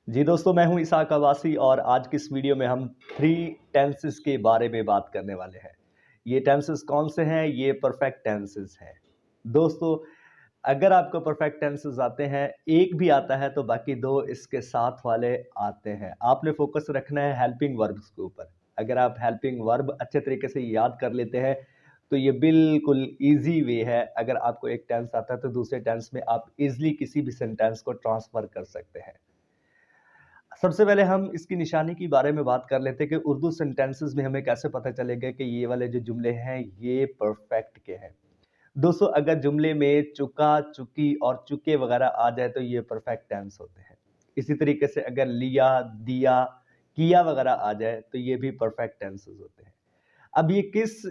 जी दोस्तों, मैं हूं इसाक अब्बासी और आज की इस वीडियो में हम 3 टेंसेस के बारे में बात करने वाले हैं। ये टेंसेस कौन से हैं? ये परफेक्ट टेंसेस हैं। दोस्तों, अगर आपको परफेक्ट टेंसेस आते हैं, एक भी आता है तो बाकी 2 इसके साथ वाले आते हैं। आपने फोकस रखना है हेल्पिंग वर्ब्स के ऊपर। अगर आप हेल्पिंग वर्ब अच्छे तरीके से याद कर लेते हैं, तो ये बिल्कुल ईज़ी वे है। अगर आपको एक टेंस आता है तो दूसरे टेंस में आप ईज़िली किसी भी सेंटेंस को ट्रांसफ़र कर सकते हैं। सबसे पहले हम इसकी निशानी के बारे में बात कर लेते हैं कि उर्दू सेंटेंसेस में हमें कैसे पता चलेगा कि ये वाले जो जुमले हैं ये परफेक्ट के हैं। दोस्तों, अगर जुमले में चुका, चुकी और चुके वगैरह आ जाए तो ये परफेक्ट टेंस होते हैं। इसी तरीके से अगर लिया, दिया, किया वगैरह आ जाए तो ये भी परफेक्ट टेंसेस होते हैं। अब ये किस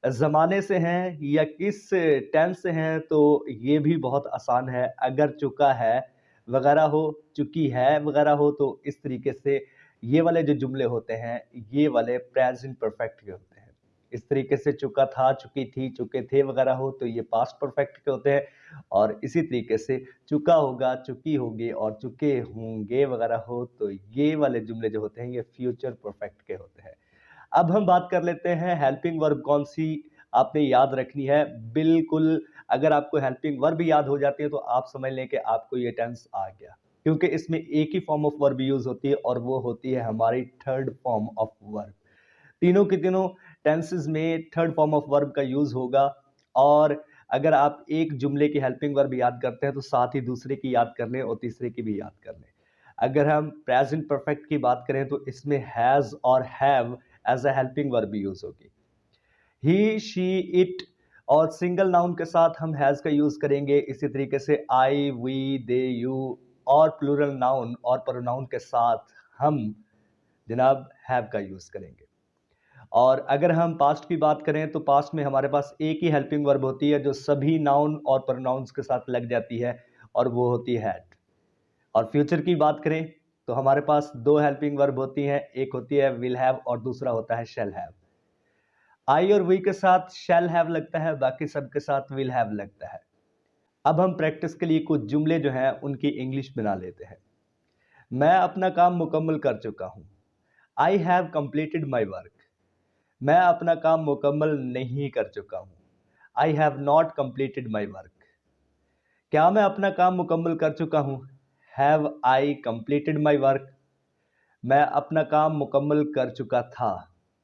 ज़माने से हैं या किस टेंस से हैं, तो ये भी बहुत आसान है। अगर चुका है वगैरह हो, चुकी है वगैरह हो, तो इस तरीके से ये वाले जो जुमले होते हैं, ये वाले प्रेज़ेंट परफेक्ट के होते हैं। इस तरीके से चुका था, चुकी थी, चुके थे वगैरह हो, तो ये पास्ट परफेक्ट के होते हैं और इसी तरीके से चुका होगा, चुकी होगी और चुके होंगे वगैरह हो, तो ये वाले जुमले जो होते हैं, ये फ्यूचर परफेक्ट के होते हैं। अब हम बात कर लेते हैं हेल्पिंग वर्ब कौन-सी आपने याद रखनी है। बिल्कुल, अगर आपको हेल्पिंग वर्ब याद हो जाती है तो आप समझ लें कि आपको ये टेंस आ गया। क्योंकि इसमें एक ही फॉर्म ऑफ वर्ब यूज़ होती है और वो होती है हमारी थर्ड फॉर्म ऑफ वर्ब। तीनों के तीनों टेंसेस में थर्ड फॉर्म ऑफ वर्ब का यूज़ होगा और अगर आप एक जुमले की हेल्पिंग वर्ब याद करते हैं तो साथ ही दूसरे की याद कर लें और तीसरे की भी याद कर लें। अगर हम प्रेजेंट परफेक्ट की बात करें तो इसमें हैज़ और have as a helping verb use होगी। ही, शी, इट और सिंगल नाउन के साथ हम हैज़ का यूज़ करेंगे। इसी तरीके से आई, वी, दे, यू और प्लूरल नाउन और प्रोनाउन के साथ हम जनाब हैव का यूज़ करेंगे। और अगर हम पास्ट की बात करें तो पास्ट में हमारे पास एक ही हेल्पिंग वर्ब होती है जो सभी नाउन और प्रोनाउंस के साथ लग जाती है और वो होती है हैड। और फ्यूचर की बात करें तो हमारे पास 2 हेल्पिंग वर्ब होती हैं, एक होती है विल हैव और दूसरा होता है शैल हैव। आई और वी के साथ शैल हैव लगता है, बाकी सब के साथ विल हैव लगता है। अब हम प्रैक्टिस के लिए कुछ जुमले जो हैं उनकी इंग्लिश बना लेते हैं। मैं अपना काम मुकम्मल कर चुका हूँ। I have completed my work. मैं अपना काम मुकम्मल नहीं कर चुका हूँ। I have not completed my work. क्या मैं अपना काम मुकम्मल कर चुका हूँ? Have I completed my work. मैं अपना काम मुकम्मल कर चुका था।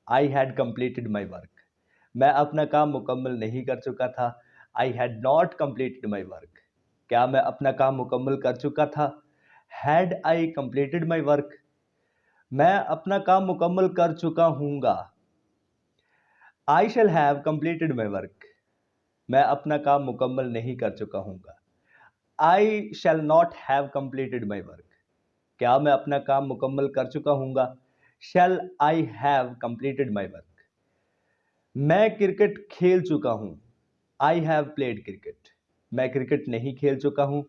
I had completed my work. मैं अपना काम मुकम्मल नहीं कर चुका था। I had not completed my work. क्या मैं अपना काम मुकम्मल कर चुका था? Had I completed my work. मैं अपना काम मुकम्मल कर चुका हूँगा। I shall have completed my work. मैं अपना काम मुकम्मल नहीं कर चुका हूँगा। I shall not have completed my work. क्या मैं अपना काम मुकम्मल कर चुका हूँगा? Shall I have completed my work. मैं क्रिकेट खेल चुका हूँ। I have played cricket. मैं क्रिकेट नहीं खेल चुका हूँ।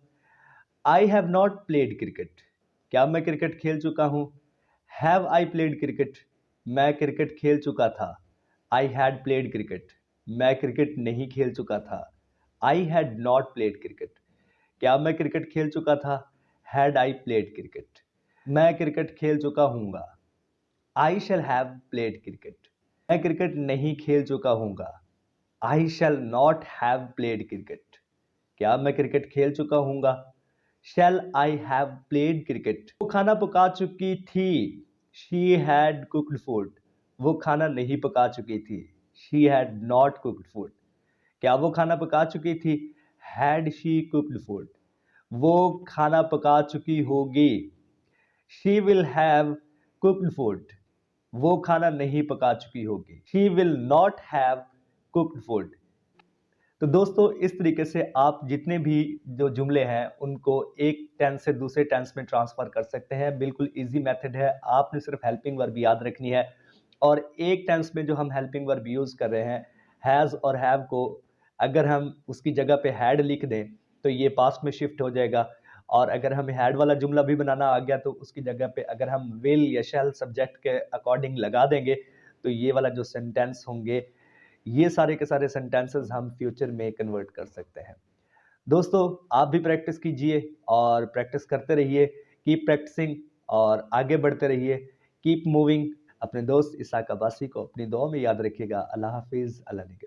I have not played cricket. क्या मैं क्रिकेट खेल चुका हूँ? Have I played cricket. मैं क्रिकेट खेल चुका था। I had played cricket. मैं क्रिकेट नहीं खेल चुका था। I had not played cricket. क्या मैं क्रिकेट खेल चुका था? Had I played cricket. मैं क्रिकेट खेल चुका हूँगा। I shall have played cricket. मैं क्रिकेट नहीं खेल चुका हूँगा। I shall not have played cricket. क्या मैं क्रिकेट खेल चुका हूँगा? Shall I have played cricket. वो खाना पका चुकी थी। She had cooked food. वो खाना नहीं पका चुकी थी। She had not cooked food. क्या वो खाना पका चुकी थी? Had she cooked food. वो खाना पका चुकी होगी। She will have cooked food. वो खाना नहीं पका चुकी होगी। She will not have cooked food. तो दोस्तों, इस तरीके से आप जितने भी जो जुमले हैं उनको एक टेंस से दूसरे टेंस में ट्रांसफ़र कर सकते हैं। बिल्कुल ईज़ी मेथड है। आपने सिर्फ हेल्पिंग वर्ब याद रखनी है और एक टेंस में जो हम हेल्पिंग वर्ब यूज़ कर रहे हैं, हैज़ और हैव को अगर हम उसकी जगह पे हैड लिख दें तो ये पास्ट में शिफ्ट हो जाएगा और अगर हमें हैड वाला जुमला भी बनाना आ गया तो उसकी जगह पे अगर हम विल या शैल सब्जेक्ट के अकॉर्डिंग लगा देंगे तो ये वाला जो सेंटेंस होंगे, ये सारे के सारे सेंटेंसेस हम फ्यूचर में कन्वर्ट कर सकते हैं। दोस्तों, आप भी प्रैक्टिस कीजिए और प्रैक्टिस करते रहिए। कीप प्रैक्टिसिंग और आगे बढ़ते रहिए। Keep moving. अपने दोस्त इसाक अब्बासी को अपनी दुआ में याद रखिएगा। अल्लाह हाफिज़, अल्लाह निगहबान।